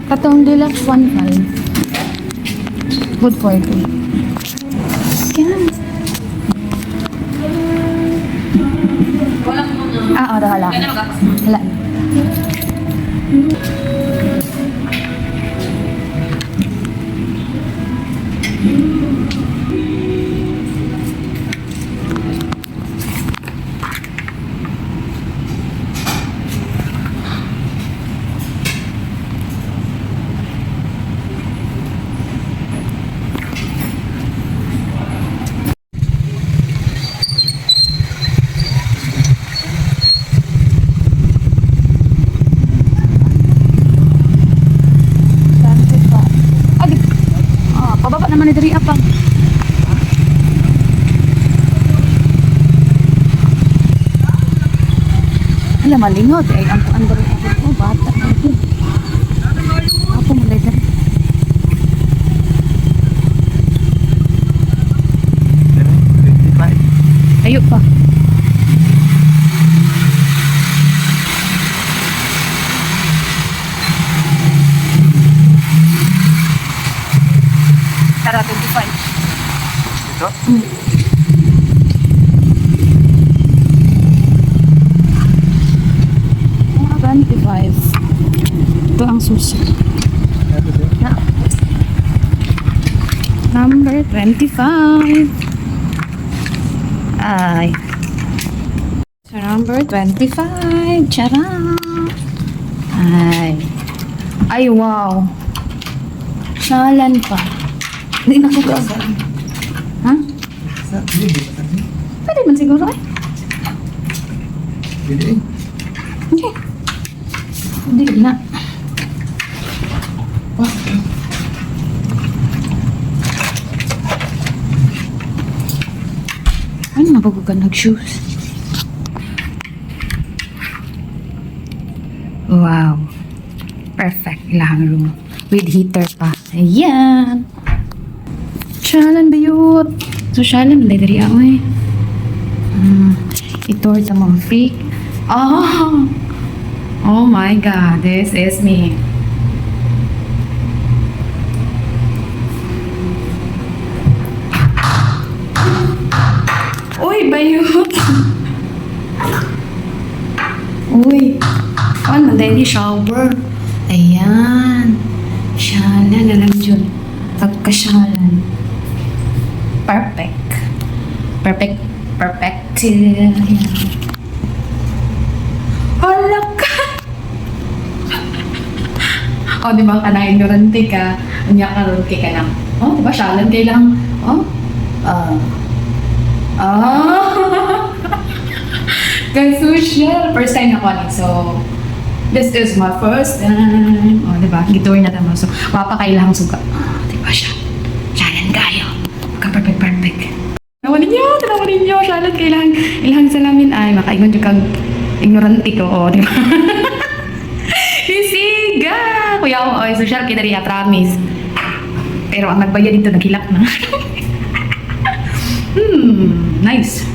Katong deluxe 1.5. Good for two. Yan. Wala. Wala. Pababa naman ni diri apa. Alam malingot ay ang diri ako bata. Ako mo diri. Ayo pa. Tara, 25. Ito? Mga 25. Ito ang susi. Na. Number 25. Ay. So, number 25. Charang. Ay. Ay, wow. Salan pa. Hindi na ko gawin. Ha? Pwede man siguro eh. Pwede. Okay. Hindi na. Ay, nabago ka nag-shoes. Wow. Perfect lang room. With heater pa. Ayan. Shalan bayut. So, shalan dali ako eh. Ito sa mga freak. Oh! Oh my God. This is me. Uy, bayut. Uy. Ano, daily shower. Ayan. Shalan na lang dyan. Pagkasyalan. Perfect. Perfect. Perfect. Hala ka! O, di ba ka na ignorante ka? Unya ka ron ka lang. O, di ba shalan kay lang? O? Kasusyal. First time na ko lang. So, this is my first time. O, di ba? Gitoy na tama. So, mapakailang suga. Di ba siya? Shalan kayo. Perfect, perfect. Tinawanin niyo, shalan kailangan ilang salamin ay makaingon yung kang ignorante ko, o, di ba? Isiga! Kuya ko, oy, social kita rin, promise. Pero ang nagbayad dito, naghilak na. Nice.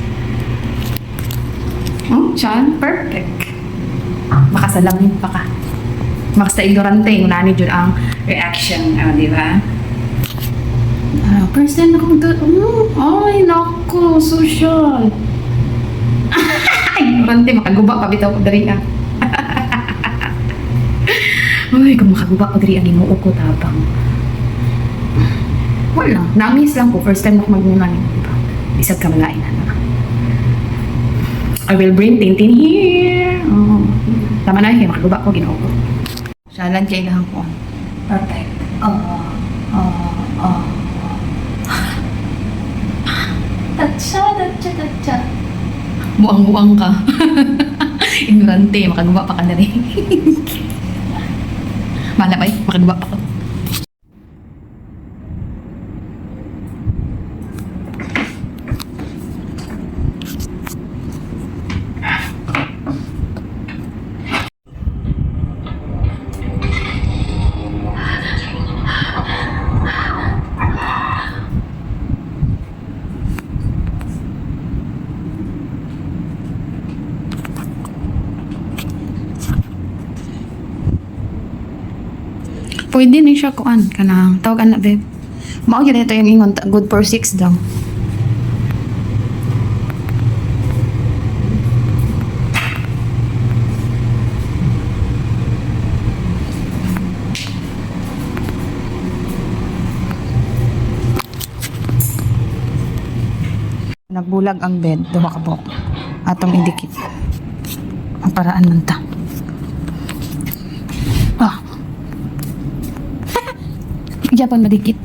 Oh, Chan, perfect. Makasalamin pa ka. Makasta ignorante, yung nani dyan ang reaction, di ba? First time na kong ay, naku, social. Ay, marante, makaguba pa bitaw ko dari ah. Uy, kung makaguba ko dari ang inuo ko tabang. Wala, nangis lang po. First time na ko magmunan. Diba? Isag ka malain na. I will bring Tintin here. Oh. Tama na, kaya makaguba ko, ginoo ko. Shalan kay lahang ko. Perfect. Tatsa. Buang-buang ka. Ignorante, makagawa pa ka na rin. Mahala ba makagawa pa ka. Pwede na siya kuan kanang tawag na babe. Mao gyud ito yung ingon good for 6 daw. Nagbulag ang bed, duha ka buok. Atong idikit. Ang paraan man ta. Ah. Japan madikit.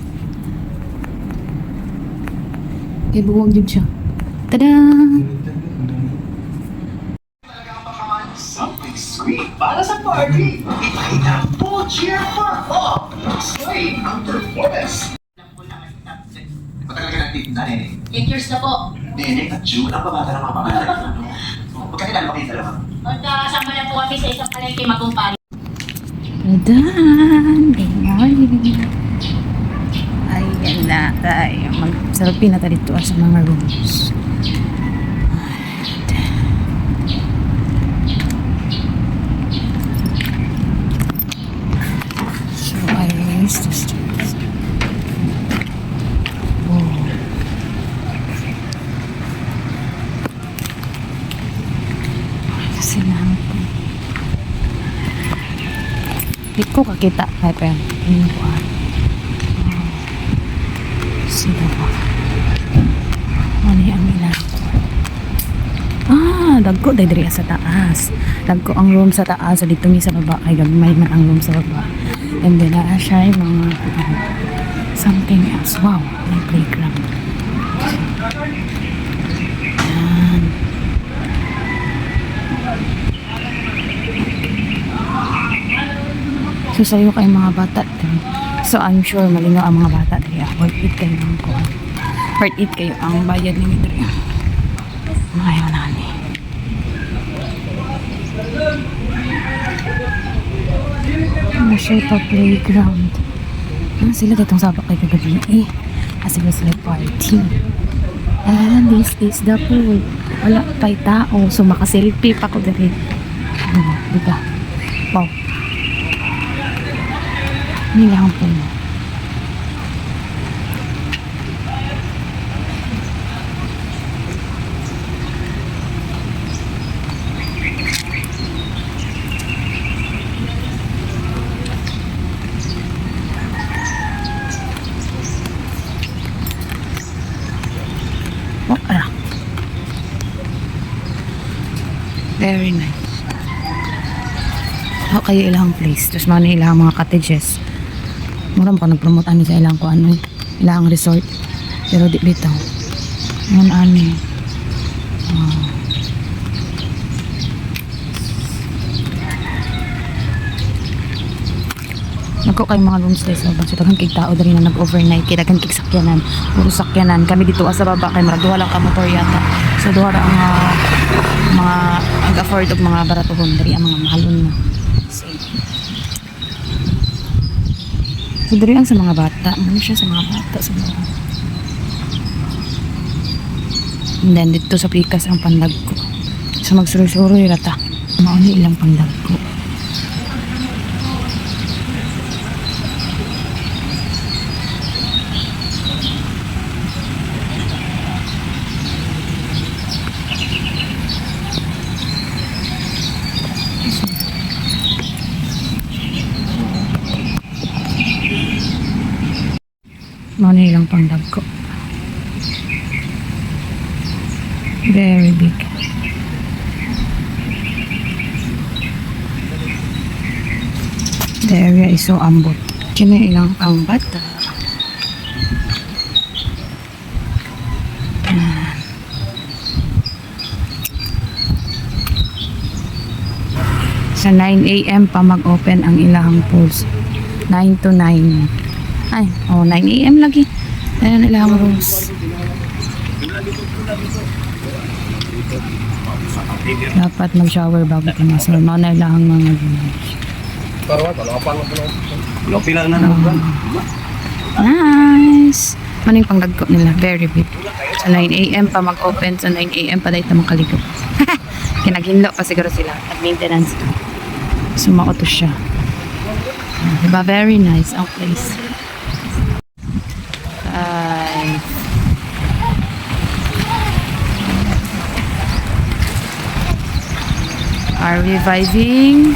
Kay buwag jud siya. Tada! Something sweet para sa party. Ipakita full cheer for all. Slay ang performance. Matagal ka nagtitinda, Nene. 8 years na po. Nene, at June, ang babata ng mga pangalan. Magkakilala ba kayo dalawa? Magkakasama na po kami sa isang palengke magumpari. Adan! Good morning! Ayan na tayo. Mag-selfie na tayo dito sa mga rooms. So, I raised the stairs. Oh. Kasi naman po. Di ko kakita. Ay, pero. Ano ko ah. Sino ba? Ano yung ilang ko? Dagko dahil diri sa taas. Dagko ang room sa taas. Dito mi sa baba. Ay, gagmay man ang room sa baba. And then, siya yung mga something else. Wow, may playground. Yan. So, sa'yo kayo mga bata. So, I'm sure malinaw ang mga bata dali. Worth it kayo ng kuha. Worth it kayo ang bayad ng dali. Ayaw na ni. Ano siya pa playground? Sila ditong sabak kay kagabi eh. Sila party. And this is the pool. Wala pa'y tao. So, makaselfie pa ko dali. Diba? Wow. Nilang po mo. Oh, very nice. Kayo ilang place. Tapos mga ilang mga cottages. Mura mo ka nag-promote ani sa ilang ko ano, ilang resort. Pero di bitaw. Yan ani. Nagko kay mga rooms dito sa bang daghang kay tao diri na nag-overnight kay daghang kay sakyanan. Puro sakyanan. Kami dito sa baba kay murag duha lang ka motor yata. So duha ra ang mga ag-afford og mga baratuhon diri ang mga mahalon mo. So, diri ang sa mga bata. Ano siya sa mga bata? Sa mga... And then, dito sa pikas ang pandag ko. So, magsuroy-suroy rata. Mauni ilang pandag ko. Mauni ilang pandag ko. Very big. The area is so ambot. Kina ilang pang bata. Sa 9 a.m. pa mag-open ang ilahang pools. 9 to 9. Ay, 9 a.m. lagi. Ayan ang ilahang rooms. Dapat mag-shower bago ka masal. Mga na ilahang mga rooms. Nice! Maning pangdagko nila. Very big. Sa 9 a.m. pa mag-open. Sa 9 a.m. pa dahil makaligo. Kinaghinlo pa siguro sila. At maintenance. So, mautos siya. Diba? Very nice ang place. Guys. Are we vibing?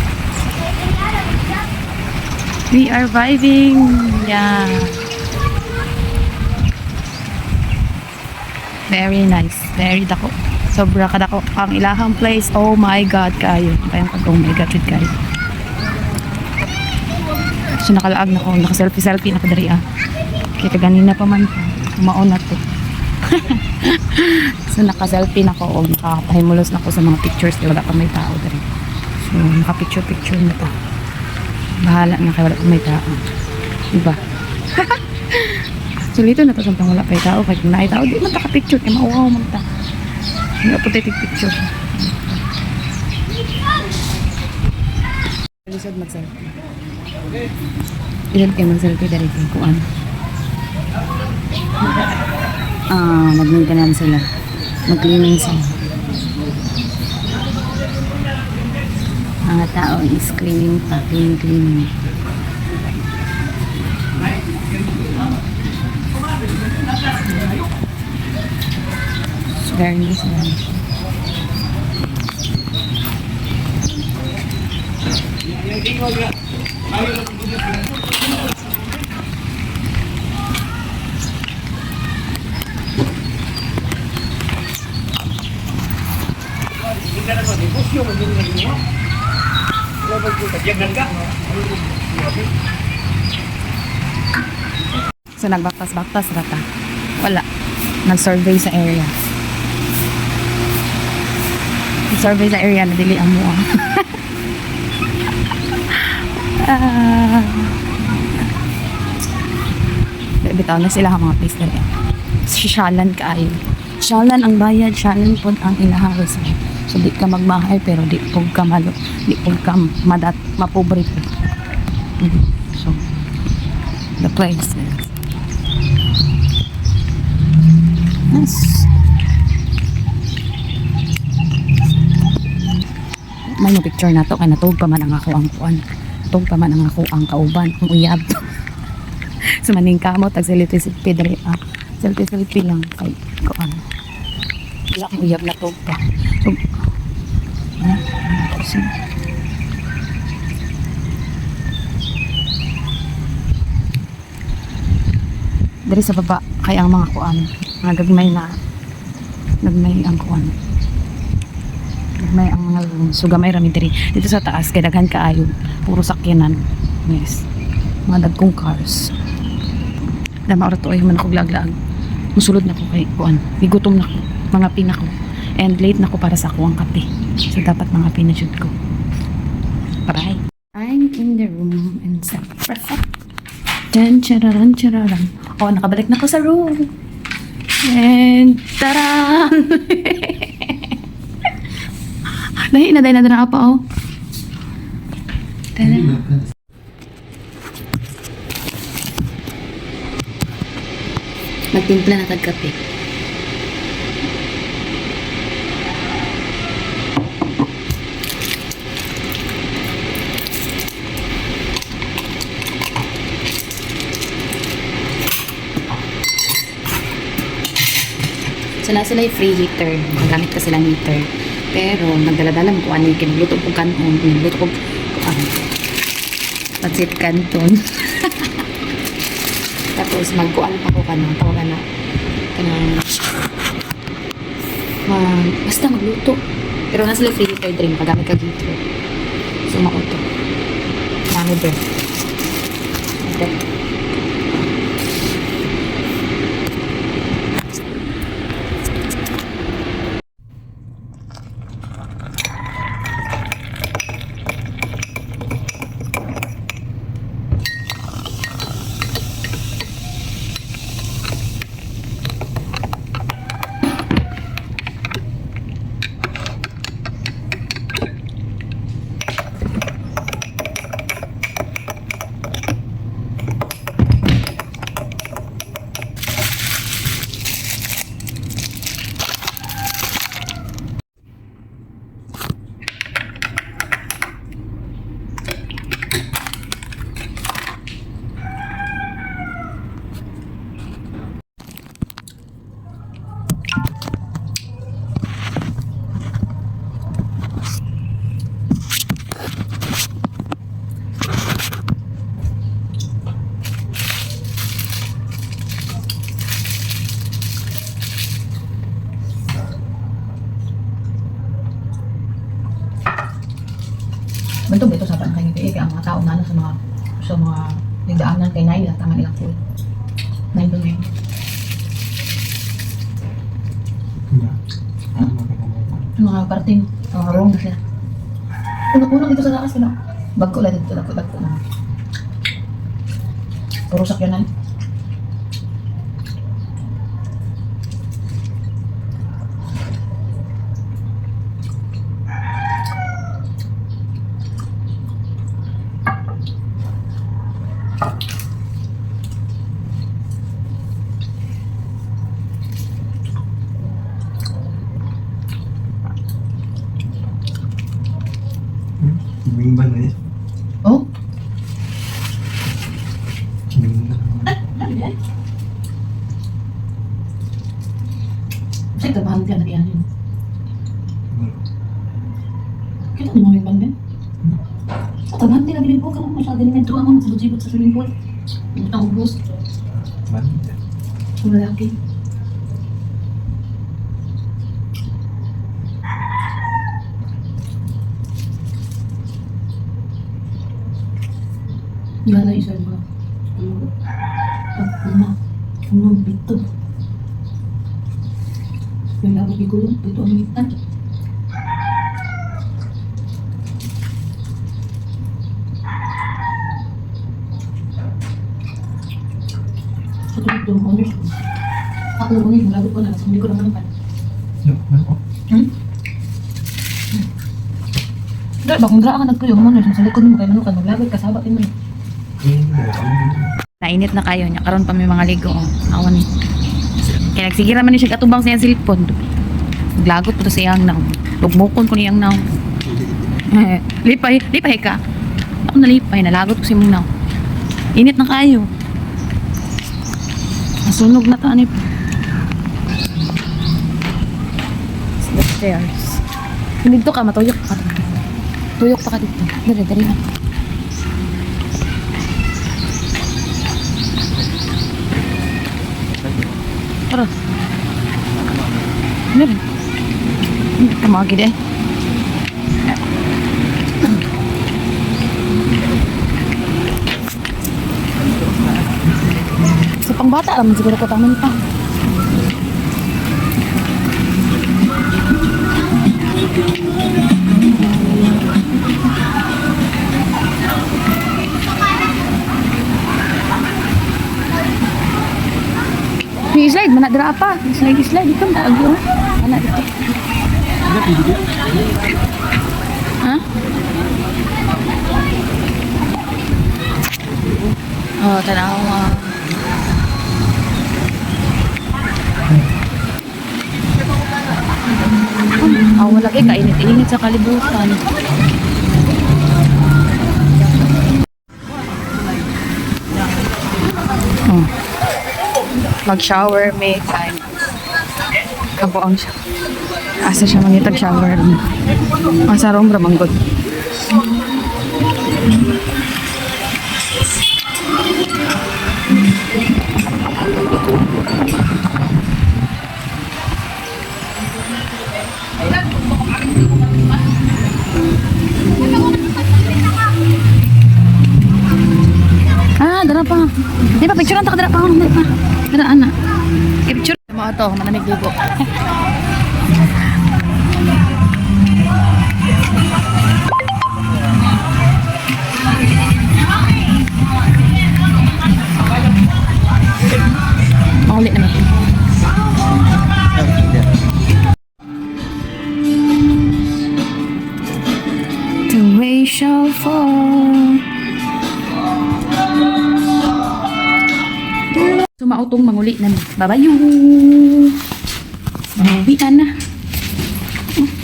We are vibing. Yeah. Very nice. Very dako. Sobra kadako ang ilahang place. Oh my God, kayo. Kayang pag oh my God, with kayo. So nakalaag na ko. Naka-selfie-selfie na ko dari ah. Kaya kaganina pa man. Umaon na to. So naka-selfie na ko. O nakapahimulos na ko sa mga pictures. Wala pa may tao dari. So naka-picture-picture na to. Bahala na kaya wala pa may tao. Diba? So dito na to sampang wala pa yung tao. Kaya kung naay tao, di man taka-picture. Kaya mauwaw man ta. Hindi po tayo picture. Lisod mag-selfie. Ilan kayo mag-selfie dari kayo kuan. Nag-maintenance sila. Mag-cleaning sila. Mga tao is cleaning pa. Cleaning. Very nice. So nagbaktas-baktas rata. Wala. Nag-survey sa area. Nag-survey sa area na dili amo. Bitaw na sila ang mga place na rin. Syalan kaayo. Syalan ang bayad, syalan po ang ilahang resort. So di ka magmahal pero di po ka malo, di po ka mapobre po. So the place is nice. May mo picture na to kaya natug pa man ang ako ang kuan. Natug pa man ang ako ang kauban, ang uyab. So maning kamot tag selfie diri selfie lang kay kuan. Wala akong uyab na tug pa. So dari sa baba kay ang mga kuan mga gagmay ang kuan gagmay ang mga so gamay rami diri dito sa taas kay daghan kaayo puro sakyanan. Yes, mga dagkong cars dama ora to ay man ako glaglaag musulod na ko kay kuan igutom na ko mga pinako and late na ko para sa ako ang kape so dapat mga pinashoot ko. Bye. I'm in the room and so perfect. Chararan. Oh, nakabalik na ko sa room. And taran! Dahil na pa, oh. Taran. Magtimpla na tagkape. So, nasa sila yung free heater. Magamit ka sila ng heater. Pero, nagdala-dala mo kung ano yung kinuluto ko kanon. Kinuluto ko pansit canton. Tapos, magkuan pa ko kanon. Tawagan na. Basta magluto. Pero, nasa sila free heater drink. Magamit ka heater. So, mauto. Marami bread. Okay. ang kanyang kaya ang mga tao na sa mga nagdaanan kay Nail at tama nilang full. 9 to 9. Yung mga parting, mga room na sila. Unang dito sa taas, bag ko lang dito, dako na. Puro sakyanan. Bimban na yun. Oh? Kasi tabahan ka na iyan yun. Kita ni mga bang ben? Tabahan din lagi po ka naman masyado din ito ako magsibot sa swimming pool. Ang ubos. Wala lagi. Wala na isa ba? Ano dito? May labo bigulong dito ang itan. Sa tulog doon, honors ko. Ako naman yung labo ko na, hindi ko naman naman. Dahil bakong draa ka nagtuyo, honors, sa likod mo kayo manukan, maglabot ka, sabak mo eh. Nainit na kayo niya. Karon pa may mga ligo. Awan ni. Kaya nagsigira man ni siya katubang sa iyang silpon. Naglagot po to sa iyang naw. Lugmukon ko niyang naw. Lipay ka. Ako nalipay. Nalagot ko si mong naw. Init na kayo. Nasunog na taanip. The stairs. Dito ka, matuyok ka. Tuyok pa ka dito. Dari na. Tara. Meron. Kamagi deh. Sa pangbata lang siguro ko taman pa. May slide, mana dira apa? Slide dito na agyo. Ana dito. Ha? Oh, tanaw mo. Wala kay kainit-init sa kalibutan. Mag-shower may time. Kabuang siya. Asa siya mangitag shower. Asa rom ramanggod. Dala pa. Di ba, picture ta ka dala pa. Dala, anak. I-picture. Mga ito, manamig ligo. Makulit naman. The way shall fall. Sumautong manguli na. Babayu. Mahuwian na.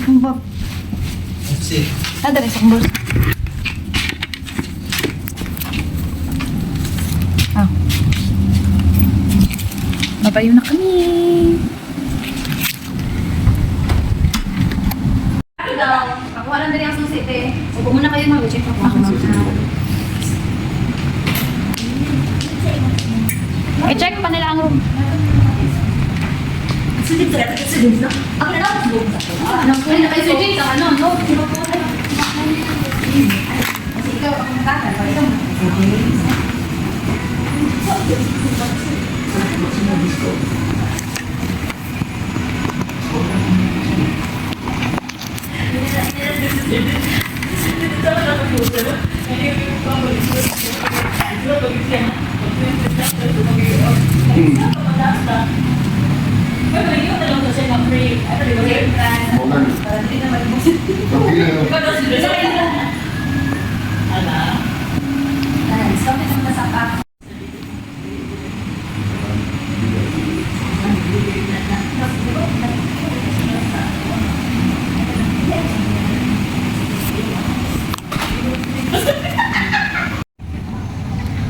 Ang bab. Ada rin sa kumbol. Babayu na kami. Pakuha lang din ang susi, eh. Upo muna kayo mag-check ako. I-check pa nila ang room. Sige, talaga kasi din na. Ang lalaki sa room. Ay, nakay-suggest ang ano, no? Nakakata pa ito.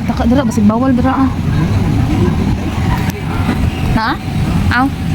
Taka dira basig bawal dira ah. Ha? Aw.